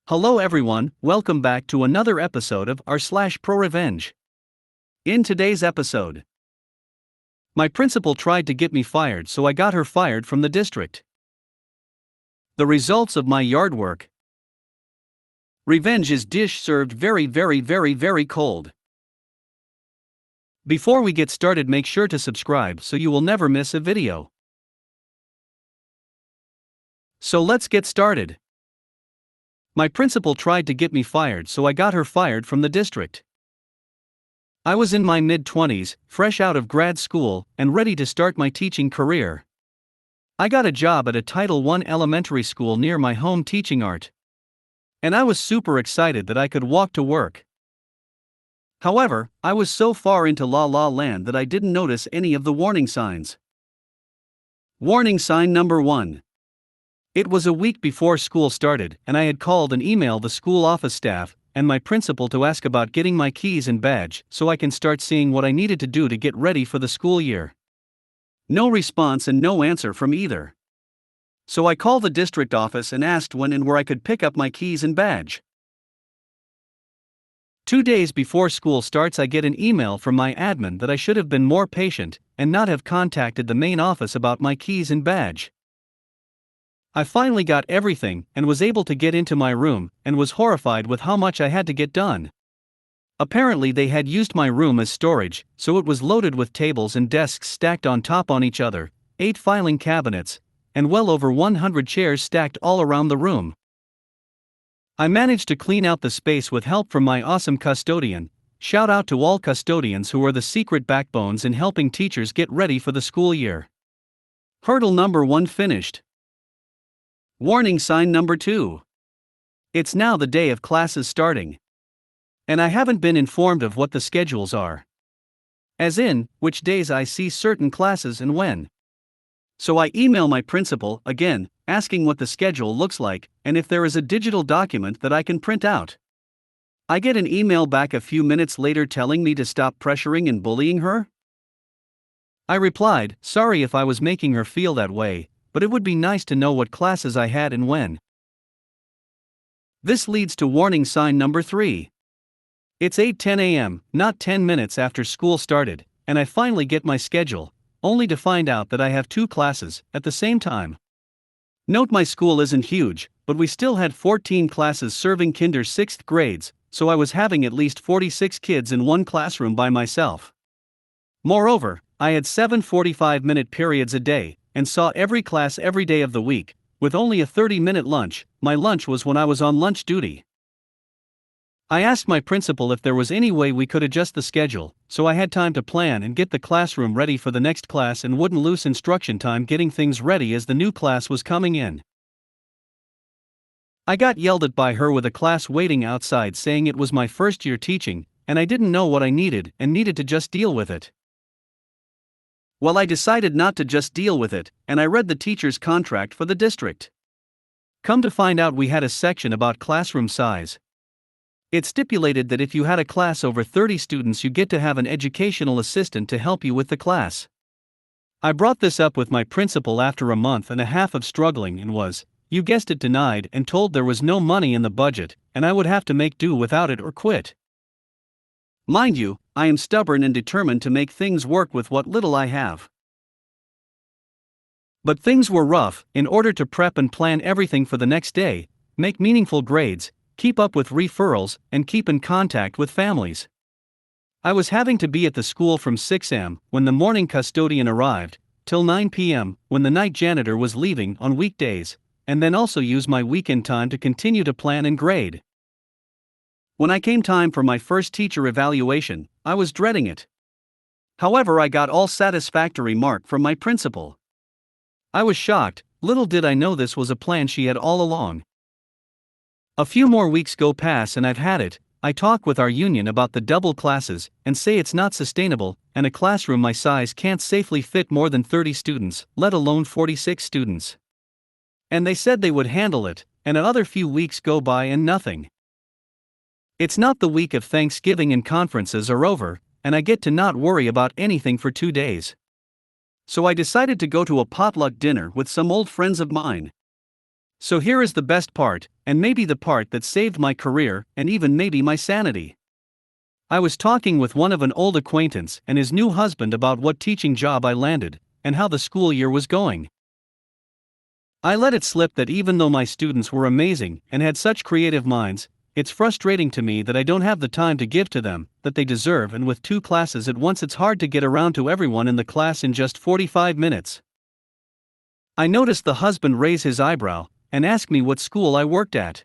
Hello everyone, welcome back to another episode of r/pro revenge. In today's episode, my principal tried to get me fired, so I got her fired from the district. The results of my yard work. Revenge is dish served very cold. Before we get started, make sure to subscribe so you will never miss a video. So let's get started. My principal tried to get me fired, so I got her fired from the district. I was in my mid-20s, fresh out of grad school, and ready to start my teaching career. I got a job at a Title I elementary school near my home teaching art. And I was super excited that I could walk to work. However, I was so far into la la land that I didn't notice any of the warning signs. Warning sign number 1. It was a week before school started, and I had called and emailed the school office staff and my principal to ask about getting my keys and badge so I can start seeing what I needed to do to get ready for the school year. No response and no answer from either. So I called the district office and asked when and where I could pick up my keys and badge. 2 days before school starts, I get an email from my admin that I should have been more patient and not have contacted the main office about my keys and badge. I finally got everything and was able to get into my room and was horrified with how much I had to get done. Apparently they had used my room as storage, so it was loaded with tables and desks stacked on top on each other, 8 filing cabinets, and well over 100 chairs stacked all around the room. I managed to clean out the space with help from my awesome custodian. Shout out to all custodians who are the secret backbones in helping teachers get ready for the school year. Hurdle number 1 finished. Warning sign number 2. It's now the day of classes starting. And I haven't been informed of what the schedules are. As in, which days I see certain classes and when. So I email my principal again, asking what the schedule looks like and if there is a digital document that I can print out. I get an email back a few minutes later telling me to stop pressuring and bullying her. I replied, sorry if I was making her feel that way, but it would be nice to know what classes I had and when. This leads to warning sign number 3. It's 8:10 a.m., not 10 minutes after school started, and I finally get my schedule, only to find out that I have 2 classes at the same time. Note my school isn't huge, but we still had 14 classes serving kinder 6th grades, so I was having at least 46 kids in one classroom by myself. Moreover, I had 7 45-minute periods a day, and saw every class every day of the week, with only a 30-minute lunch. My lunch was when I was on lunch duty. I asked my principal if there was any way we could adjust the schedule, so I had time to plan and get the classroom ready for the next class and wouldn't lose instruction time getting things ready as the new class was coming in. I got yelled at by her with a class waiting outside saying it was my first year teaching, and I didn't know what I needed and needed to just deal with it. Well, I decided not to just deal with it, and I read the teacher's contract for the district. Come to find out, we had a section about classroom size. It stipulated that if you had a class over 30 students, you get to have an educational assistant to help you with the class. I brought this up with my principal after a month and a half of struggling and was, you guessed it, denied and told there was no money in the budget and I would have to make do without it or quit. Mind you, I am stubborn and determined to make things work with what little I have. But things were rough. In order to prep and plan everything for the next day, make meaningful grades, keep up with referrals, and keep in contact with families. I was having to be at the school from 6 a.m. when the morning custodian arrived, till 9 p.m. when the night janitor was leaving on weekdays, and then also use my weekend time to continue to plan and grade. When I came time for my first teacher evaluation, I was dreading it. However, I got all satisfactory mark from my principal. I was shocked. Little did I know this was a plan she had all along. A few more weeks go past and I've had it. I talk with our union about the double classes and say it's not sustainable, and a classroom my size can't safely fit more than 30 students, let alone 46 students. And they said they would handle it, and another few weeks go by and nothing. It's not the week of Thanksgiving and conferences are over, and I get to not worry about anything for 2 days. So I decided to go to a potluck dinner with some old friends of mine. So here is the best part, and maybe the part that saved my career, and even maybe my sanity. I was talking with one of an old acquaintance and his new husband about what teaching job I landed, and how the school year was going. I let it slip that even though my students were amazing and had such creative minds, it's frustrating to me that I don't have the time to give to them that they deserve, and with 2 classes at once it's hard to get around to everyone in the class in just 45 minutes. I noticed the husband raise his eyebrow and ask me what school I worked at.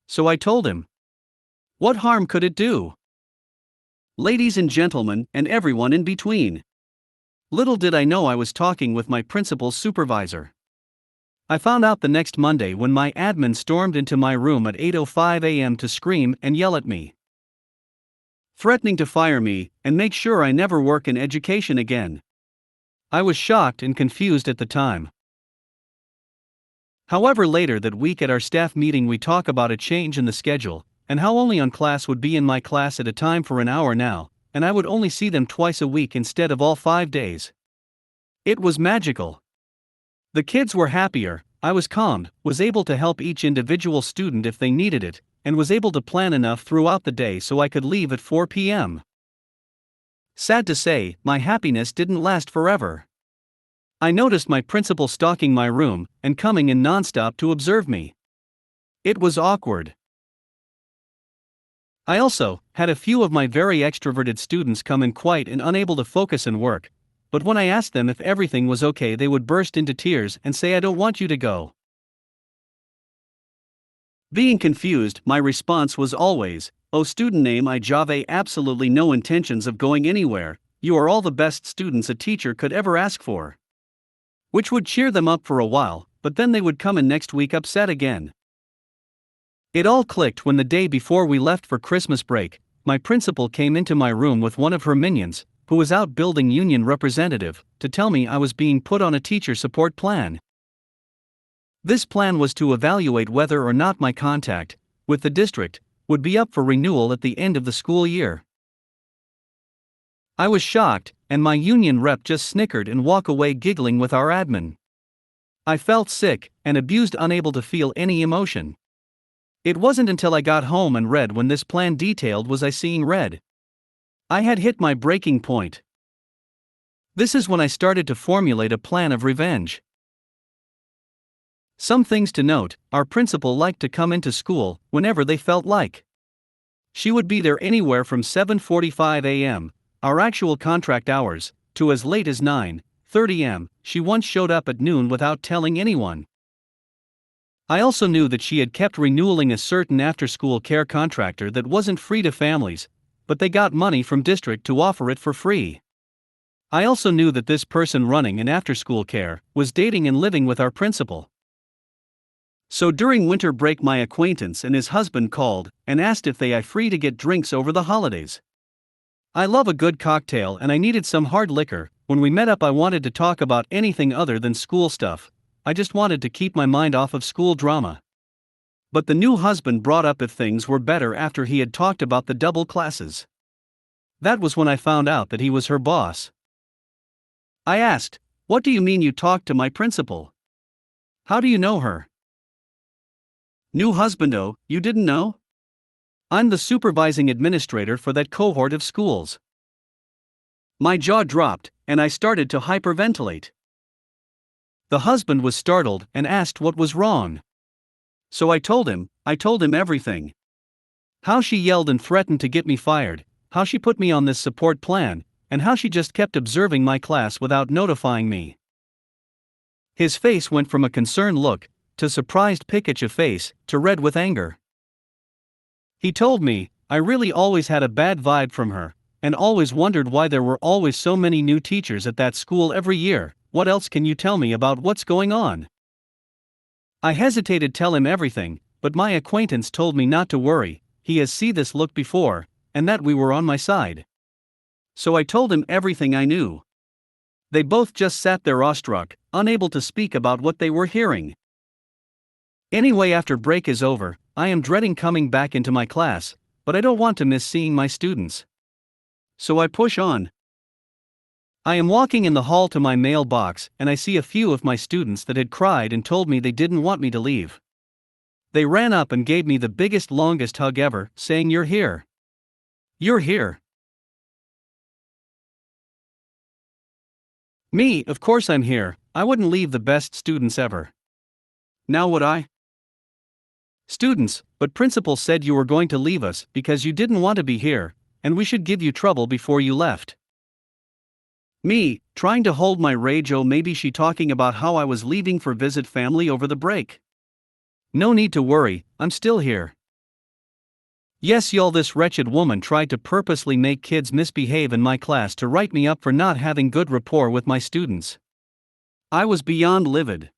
So I told him. What harm could it do? Ladies and gentlemen, and everyone in between. Little did I know I was talking with my principal's supervisor. I found out the next Monday when my admin stormed into my room at 8:05 a.m. to scream and yell at me, threatening to fire me and make sure I never work in education again. I was shocked and confused at the time. However, later that week at our staff meeting we talk about a change in the schedule, and how only on class would be in my class at a time for an hour now, and I would only see them twice a week instead of all 5 days. It was magical. The kids were happier, I was calmed, was able to help each individual student if they needed it, and was able to plan enough throughout the day so I could leave at 4 p.m. Sad to say, my happiness didn't last forever. I noticed my principal stalking my room and coming in nonstop to observe me. It was awkward. I also had a few of my very extroverted students come in quiet and unable to focus and work, but when I asked them if everything was okay they would burst into tears and say, "I don't want you to go." Being confused, my response was always, "Oh student name, I Jave absolutely no intentions of going anywhere, you are all the best students a teacher could ever ask for." Which would cheer them up for a while, but then they would come in next week upset again. It all clicked when the day before we left for Christmas break, my principal came into my room with one of her minions, who was out building union representative, to tell me I was being put on a teacher support plan. This plan was to evaluate whether or not my contract with the district would be up for renewal at the end of the school year. I was shocked, and my union rep just snickered and walked away giggling with our admin. I felt sick and abused, unable to feel any emotion. It wasn't until I got home and read when this plan detailed was I seeing red. I had hit my breaking point. This is when I started to formulate a plan of revenge. Some things to note: our principal liked to come into school whenever they felt like. She would be there anywhere from 7:45 a.m., our actual contract hours, to as late as 9:30 am. She once showed up at noon without telling anyone. I also knew that she had kept renewing a certain after-school care contractor that wasn't free to families, but they got money from district to offer it for free. I also knew that this person running an after-school care was dating and living with our principal. So during winter break my acquaintance and his husband called and asked if they are free to get drinks over the holidays. I love a good cocktail and I needed some hard liquor. When we met up I wanted to talk about anything other than school stuff. I just wanted to keep my mind off of school drama. But the new husband brought up if things were better after he had talked about the double classes. That was when I found out that he was her boss. I asked, "What do you mean you talked to my principal? How do you know her?" "New husband, oh, you didn't know? I'm the supervising administrator for that cohort of schools." My jaw dropped, and I started to hyperventilate. The husband was startled and asked what was wrong. So I told him everything. How she yelled and threatened to get me fired, how she put me on this support plan, and how she just kept observing my class without notifying me. His face went from a concerned look, to surprised Pikachu face, to red with anger. He told me, "I really always had a bad vibe from her, and always wondered why there were always so many new teachers at that school every year. What else can you tell me about what's going on?" I hesitated to tell him everything, but my acquaintance told me not to worry, he has seen this look before, and that we were on my side. So I told him everything I knew. They both just sat there awestruck, unable to speak about what they were hearing. Anyway, after break is over, I am dreading coming back into my class, but I don't want to miss seeing my students. So I push on. I am walking in the hall to my mailbox and I see a few of my students that had cried and told me they didn't want me to leave. They ran up and gave me the biggest, longest hug ever, saying, "You're here. You're here." Me, of course I'm here. I wouldn't leave the best students ever. Now would I? Students, but principal said you were going to leave us because you didn't want to be here, and we should give you trouble before you left. Me, trying to hold my rage. Oh, maybe she talking about how I was leaving for visit family over the break. No need to worry, I'm still here. Yes, y'all, this wretched woman tried to purposely make kids misbehave in my class to write me up for not having good rapport with my students. I was beyond livid.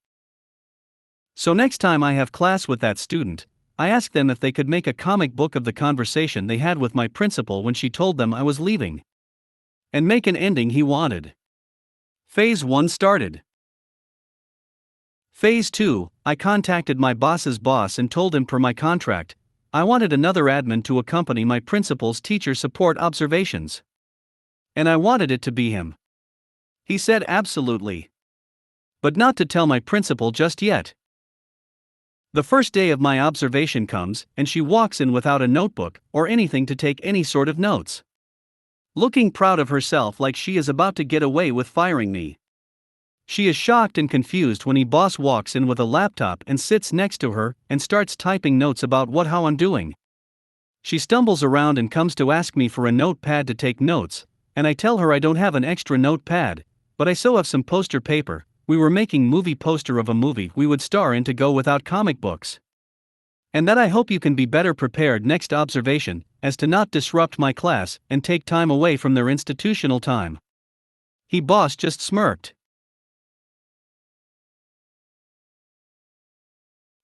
So next time I have class with that student, I ask them if they could make a comic book of the conversation they had with my principal when she told them I was leaving. And make an ending he wanted. Phase 1 started. Phase 2, I contacted my boss's boss and told him per my contract, I wanted another admin to accompany my principal's teacher support observations. And I wanted it to be him. He said absolutely. But not to tell my principal just yet. The first day of my observation comes, and she walks in without a notebook or anything to take any sort of notes. Looking proud of herself like she is about to get away with firing me. She is shocked and confused when boss walks in with a laptop and sits next to her and starts typing notes about how I'm doing. She stumbles around and comes to ask me for a notepad to take notes, and I tell her I don't have an extra notepad, but I so have some poster paper. We were making movie poster of a movie we would star in to go without comic books. And that I hope you can be better prepared next observation, as to not disrupt my class and take time away from their institutional time. Boss just smirked.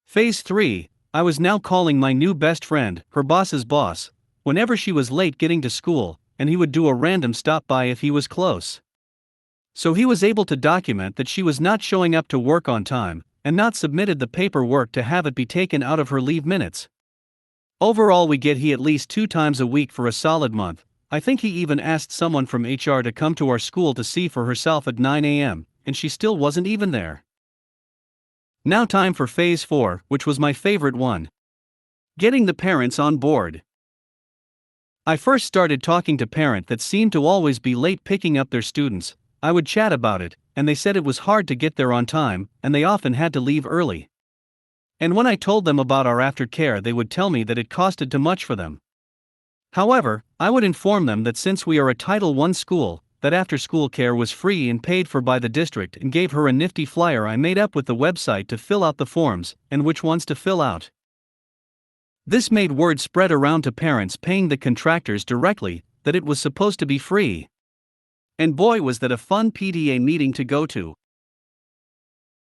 Phase 3, I was now calling my new best friend, her boss's boss, whenever she was late getting to school, and he would do a random stop by if he was close. So he was able to document that she was not showing up to work on time, and not submitted the paperwork to have it be taken out of her leave minutes. Overall we get he at least 2 times a week for a solid month. I think he even asked someone from HR to come to our school to see for herself at 9 a.m., and she still wasn't even there. Now time for phase 4, which was my favorite one. Getting the parents on board. I first started talking to parents that seemed to always be late picking up their students. I would chat about it, and they said it was hard to get there on time, and they often had to leave early. And when I told them about our aftercare, they would tell me that it costed too much for them. However, I would inform them that since we are a Title I school, that after-school care was free and paid for by the district, and gave her a nifty flyer I made up with the website to fill out the forms, and which ones to fill out. This made word spread around to parents paying the contractors directly, that it was supposed to be free. And boy was that a fun PTA meeting to go to.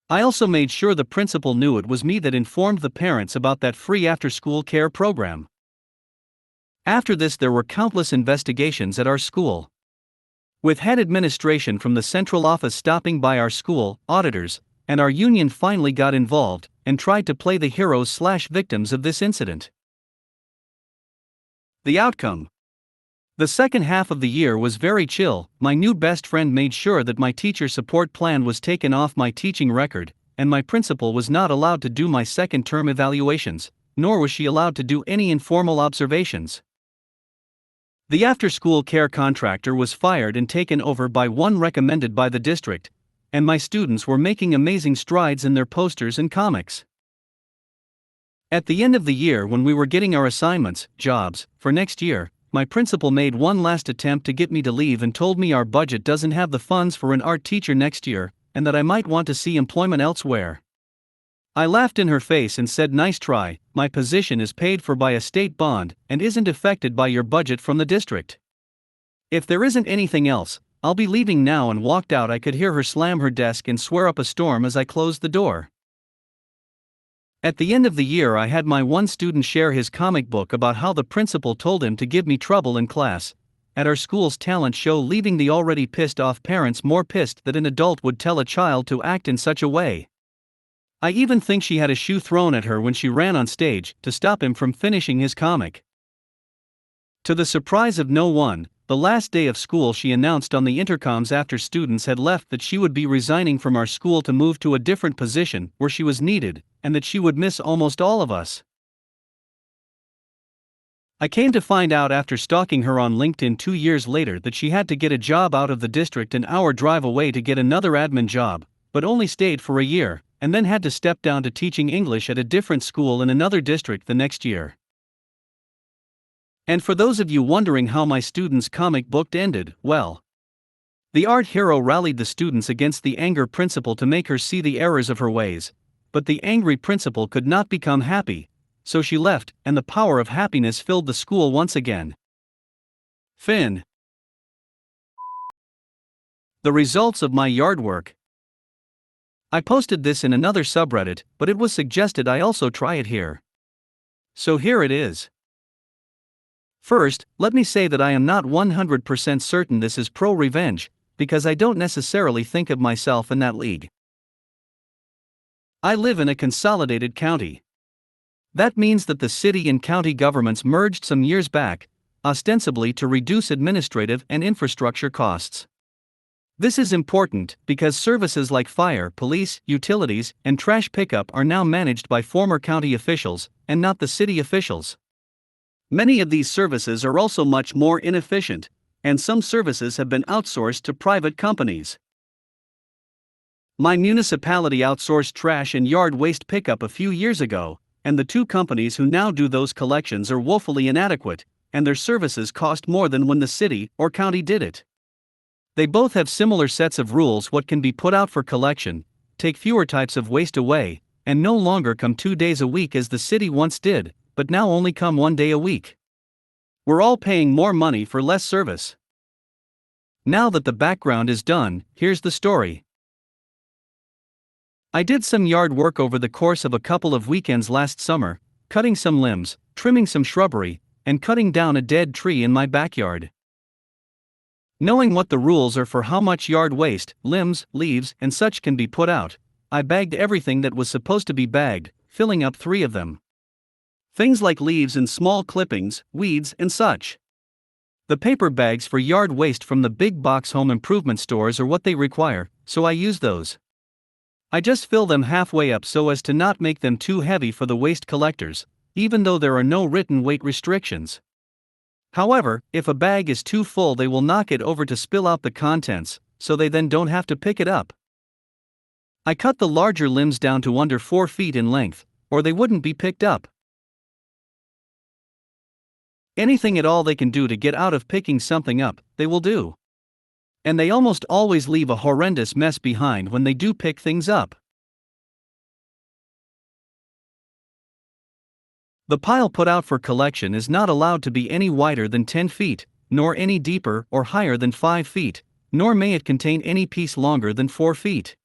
I also made sure the principal knew it was me that informed the parents about that free after-school care program. After this there were countless investigations at our school. With head administration from the central office stopping by our school, auditors, and our union finally got involved, and tried to play the heroes/victims of this incident. The outcome. The second half of the year was very chill. My new best friend made sure that my teacher support plan was taken off my teaching record, and my principal was not allowed to do my second term evaluations, nor was she allowed to do any informal observations. The after-school care contractor was fired and taken over by one recommended by the district, and my students were making amazing strides in their posters and comics. At the end of the year, when we were getting our assignments, jobs, for next year, my principal made one last attempt to get me to leave and told me our budget doesn't have the funds for an art teacher next year, and that I might want to see employment elsewhere. I laughed in her face and said, "Nice try, my position is paid for by a state bond and isn't affected by your budget from the district. If there isn't anything else, I'll be leaving now," and walked out. I could hear her slam her desk and swear up a storm as I closed the door. At the end of the year I had my one student share his comic book about how the principal told him to give me trouble in class, at our school's talent show, leaving the already pissed off parents more pissed that an adult would tell a child to act in such a way. I even think she had a shoe thrown at her when she ran on stage to stop him from finishing his comic. To the surprise of no one, the last day of school she announced on the intercoms after students had left that she would be resigning from our school to move to a different position where she was needed, and that she would miss almost all of us. I came to find out after stalking her on LinkedIn 2 years later that she had to get a job out of the district an hour drive away to get another admin job, but only stayed for a year, and then had to step down to teaching English at a different school in another district the next year. And for those of you wondering how my students' comic book ended, well, the art hero rallied the students against the anger principal to make her see the errors of her ways, but the angry principal could not become happy, so she left, and the power of happiness filled the school once again. Fin. The results of my yard work. I posted this in another subreddit, but it was suggested I also try it here. So here it is. First, let me say that I am not 100% certain this is pro-revenge, because I don't necessarily think of myself in that league. I live in a consolidated county. That means that the city and county governments merged some years back, ostensibly to reduce administrative and infrastructure costs. This is important because services like fire, police, utilities, and trash pickup are now managed by former county officials, and not the city officials. Many of these services are also much more inefficient, and some services have been outsourced to private companies. My municipality outsourced trash and yard waste pickup a few years ago, and the two companies who now do those collections are woefully inadequate, and their services cost more than when the city or county did it. They both have similar sets of rules: what can be put out for collection, take fewer types of waste away, and no longer come 2 days a week as the city once did, but now only come 1 day a week. We're all paying more money for less service. Now that the background is done, here's the story. I did some yard work over the course of a couple of weekends last summer, cutting some limbs, trimming some shrubbery, and cutting down a dead tree in my backyard. Knowing what the rules are for how much yard waste, limbs, leaves, and such can be put out, I bagged everything that was supposed to be bagged, filling up 3 of them. Things like leaves and small clippings, weeds, and such. The paper bags for yard waste from the big box home improvement stores are what they require, so I use those. I just fill them halfway up so as to not make them too heavy for the waste collectors, even though there are no written weight restrictions. However, if a bag is too full, they will knock it over to spill out the contents, so they then don't have to pick it up. I cut the larger limbs down to under 4 feet in length, or they wouldn't be picked up. Anything at all they can do to get out of picking something up, they will do. And they almost always leave a horrendous mess behind when they do pick things up. The pile put out for collection is not allowed to be any wider than 10 feet, nor any deeper or higher than 5 feet, nor may it contain any piece longer than 4 feet.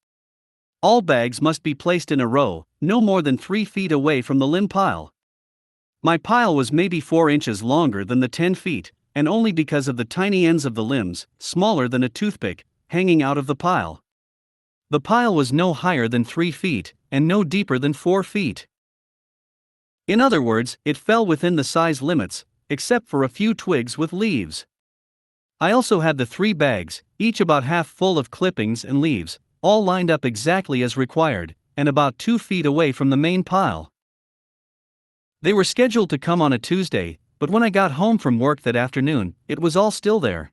All bags must be placed in a row, no more than 3 feet away from the limb pile. My pile was maybe 4 inches longer than the 10 feet, and only because of the tiny ends of the limbs, smaller than a toothpick, hanging out of the pile. The pile was no higher than 3 feet, and no deeper than 4 feet. In other words, it fell within the size limits, except for a few twigs with leaves. I also had the 3 bags, each about half full of clippings and leaves, all lined up exactly as required, and about 2 feet away from the main pile. They were scheduled to come on a Tuesday, but when I got home from work that afternoon, it was all still there.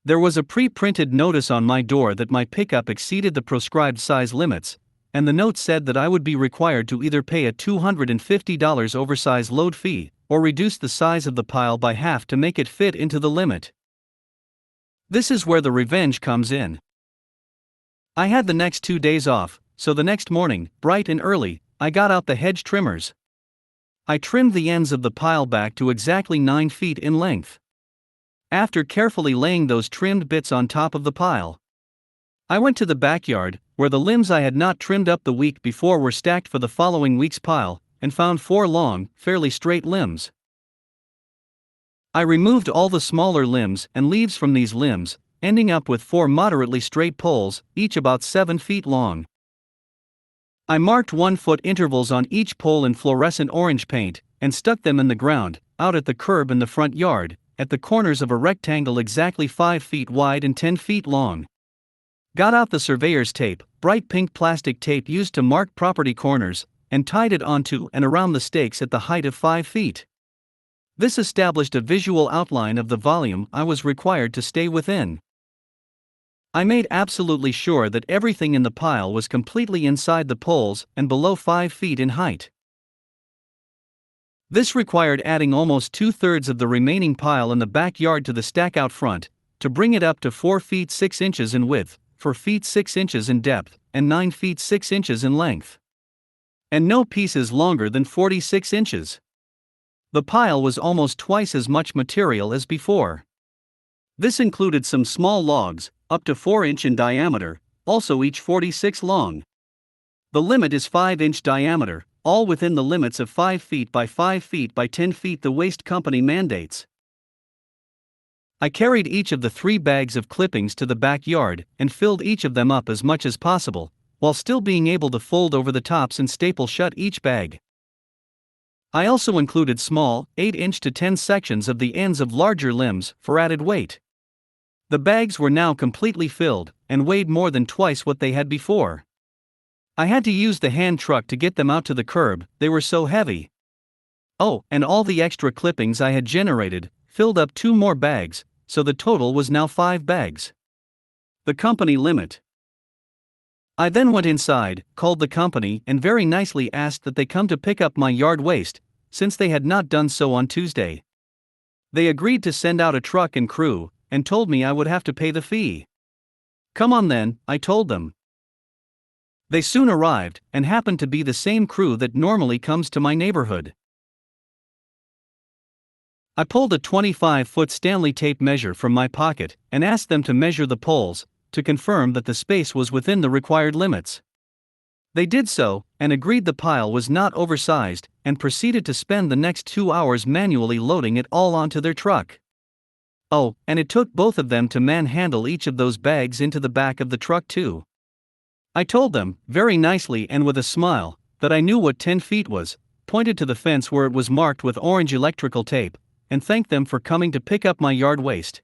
There was a pre-printed notice on my door that my pickup exceeded the prescribed size limits, and the note said that I would be required to either pay a $250 oversized load fee, or reduce the size of the pile by half to make it fit into the limit. This is where the revenge comes in. I had the next 2 days off, so the next morning, bright and early, I got out the hedge trimmers. I trimmed the ends of the pile back to exactly 9 feet in length. After carefully laying those trimmed bits on top of the pile, I went to the backyard, where the limbs I had not trimmed up the week before were stacked for the following week's pile, and found 4 long, fairly straight limbs. I removed all the smaller limbs and leaves from these limbs, ending up with 4 moderately straight poles, each about 7 feet long. I marked 1-foot intervals on each pole in fluorescent orange paint, and stuck them in the ground, out at the curb in the front yard, at the corners of a rectangle exactly 5 feet wide and 10 feet long. Got out the surveyor's tape, bright pink plastic tape used to mark property corners, and tied it onto and around the stakes at the height of 5 feet. This established a visual outline of the volume I was required to stay within. I made absolutely sure that everything in the pile was completely inside the poles and below 5 feet in height. This required adding almost 2/3 of the remaining pile in the backyard to the stack out front, to bring it up to 4 feet 6 inches in width, 4 feet 6 inches in depth, and 9 feet 6 inches in length. And no pieces longer than 46 inches. The pile was almost twice as much material as before. This included some small logs, up to 4 inch in diameter, also each 46 long. The limit is 5-inch diameter, all within the limits of 5 feet by 5 feet by 10 feet the waste company mandates. I carried each of the 3 bags of clippings to the backyard and filled each of them up as much as possible, while still being able to fold over the tops and staple shut each bag. I also included small, 8-inch to 10 sections of the ends of larger limbs for added weight. The bags were now completely filled, and weighed more than twice what they had before. I had to use the hand truck to get them out to the curb, they were so heavy. Oh, and all the extra clippings I had generated filled up 2 more bags, so the total was now 5 bags. The company limit. I then went inside, called the company, and very nicely asked that they come to pick up my yard waste, since they had not done so on Tuesday. They agreed to send out a truck and crew, and told me I would have to pay the fee. Come on then, I told them. They soon arrived, and happened to be the same crew that normally comes to my neighborhood. I pulled a 25-foot Stanley tape measure from my pocket, and asked them to measure the poles, to confirm that the space was within the required limits. They did so, and agreed the pile was not oversized, and proceeded to spend the next 2 hours manually loading it all onto their truck. Oh, and it took both of them to manhandle each of those bags into the back of the truck too. I told them, very nicely and with a smile, that I knew what 10 feet was, pointed to the fence where it was marked with orange electrical tape, and thanked them for coming to pick up my yard waste.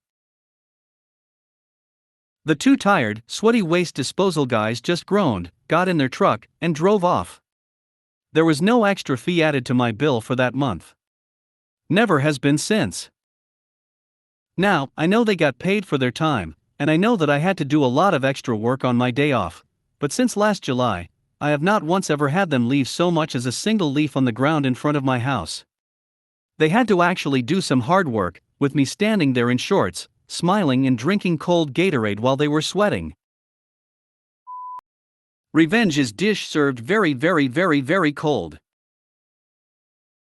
The 2 tired, sweaty waste disposal guys just groaned, got in their truck, and drove off. There was no extra fee added to my bill for that month. Never has been since. Now, I know they got paid for their time, and I know that I had to do a lot of extra work on my day off, but since last July, I have not once ever had them leave so much as a single leaf on the ground in front of my house. They had to actually do some hard work, with me standing there in shorts, smiling and drinking cold Gatorade while they were sweating. Revenge is dish served very cold.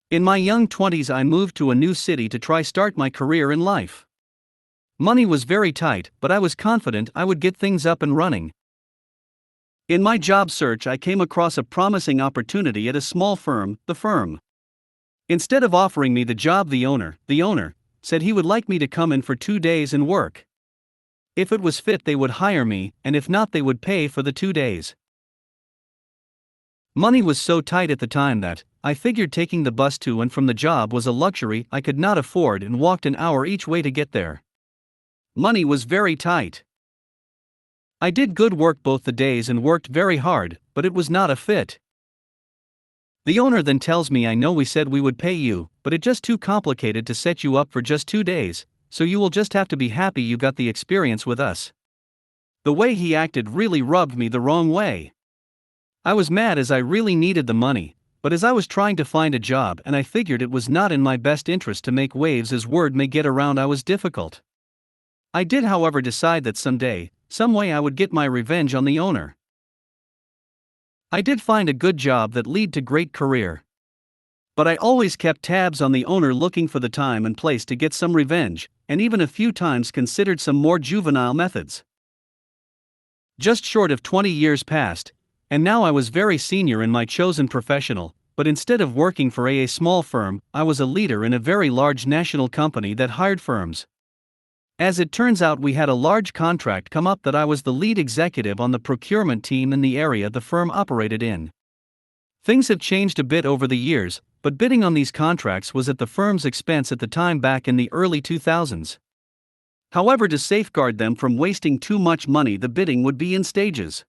In my young 20s I moved to a new city to try start my career in life. Money was very tight, but I was confident I would get things up and running. In my job search I came across a promising opportunity at a small firm, the firm. Instead of offering me the job, the owner said he would like me to come in for 2 days and work. If it was fit they would hire me, and if not they would pay for the 2 days. Money was so tight at the time that I figured taking the bus to and from the job was a luxury I could not afford and walked an hour each way to get there. Money was very tight. I did good work both the days and worked very hard, but it was not a fit. The owner then tells me, I know we said we would pay you, but it's just too complicated to set you up for just 2 days, so you will just have to be happy you got the experience with us. The way he acted really rubbed me the wrong way. I was mad as I really needed the money, but as I was trying to find a job and I figured it was not in my best interest to make waves as word may get around, I was difficult. I did however decide that someday, some way I would get my revenge on the owner. I did find a good job that led to great career. But I always kept tabs on the owner, looking for the time and place to get some revenge, and even a few times considered some more juvenile methods. Just short of 20 years passed, and now I was very senior in my chosen professional, but instead of working for a small firm, I was a leader in a very large national company that hired firms. As it turns out, we had a large contract come up that I was the lead executive on the procurement team in the area the firm operated in. Things have changed a bit over the years, but bidding on these contracts was at the firm's expense at the time back in the early 2000s. However, to safeguard them from wasting too much money, the bidding would be in stages.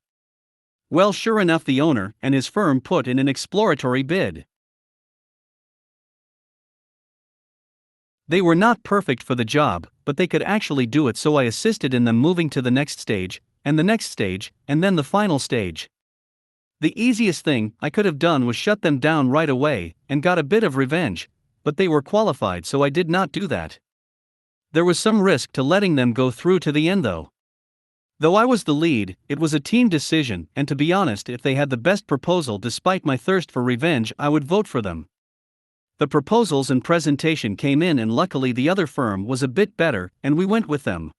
Well, sure enough, the owner and his firm put in an exploratory bid. They were not perfect for the job, but they could actually do it, so I assisted in them moving to the next stage, and the next stage, and then the final stage. The easiest thing I could have done was shut them down right away and got a bit of revenge, but they were qualified, so I did not do that. There was some risk to letting them go through to the end though. Though I was the lead, it was a team decision, and to be honest, if they had the best proposal despite my thirst for revenge, I would vote for them. The proposals and presentation came in, and luckily the other firm was a bit better, and we went with them.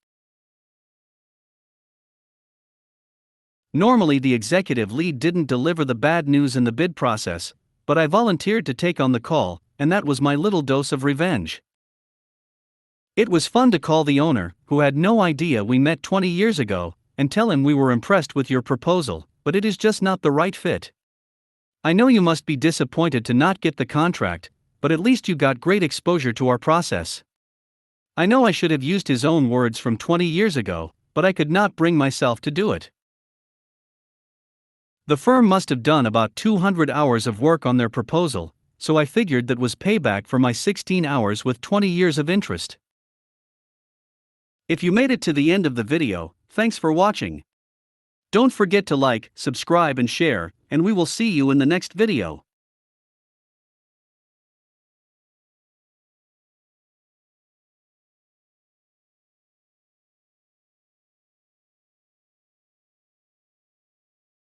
Normally the executive lead didn't deliver the bad news in the bid process, but I volunteered to take on the call, and that was my little dose of revenge. It was fun to call the owner, who had no idea we met 20 years ago, and tell him we were impressed with your proposal, but it is just not the right fit. I know you must be disappointed to not get the contract, but at least you got great exposure to our process. I know I should have used his own words from 20 years ago, but I could not bring myself to do it. The firm must have done about 200 hours of work on their proposal, so I figured that was payback for my 16 hours with 20 years of interest. If you made it to the end of the video, thanks for watching. Don't forget to like, subscribe and share, and we will see you in the next video.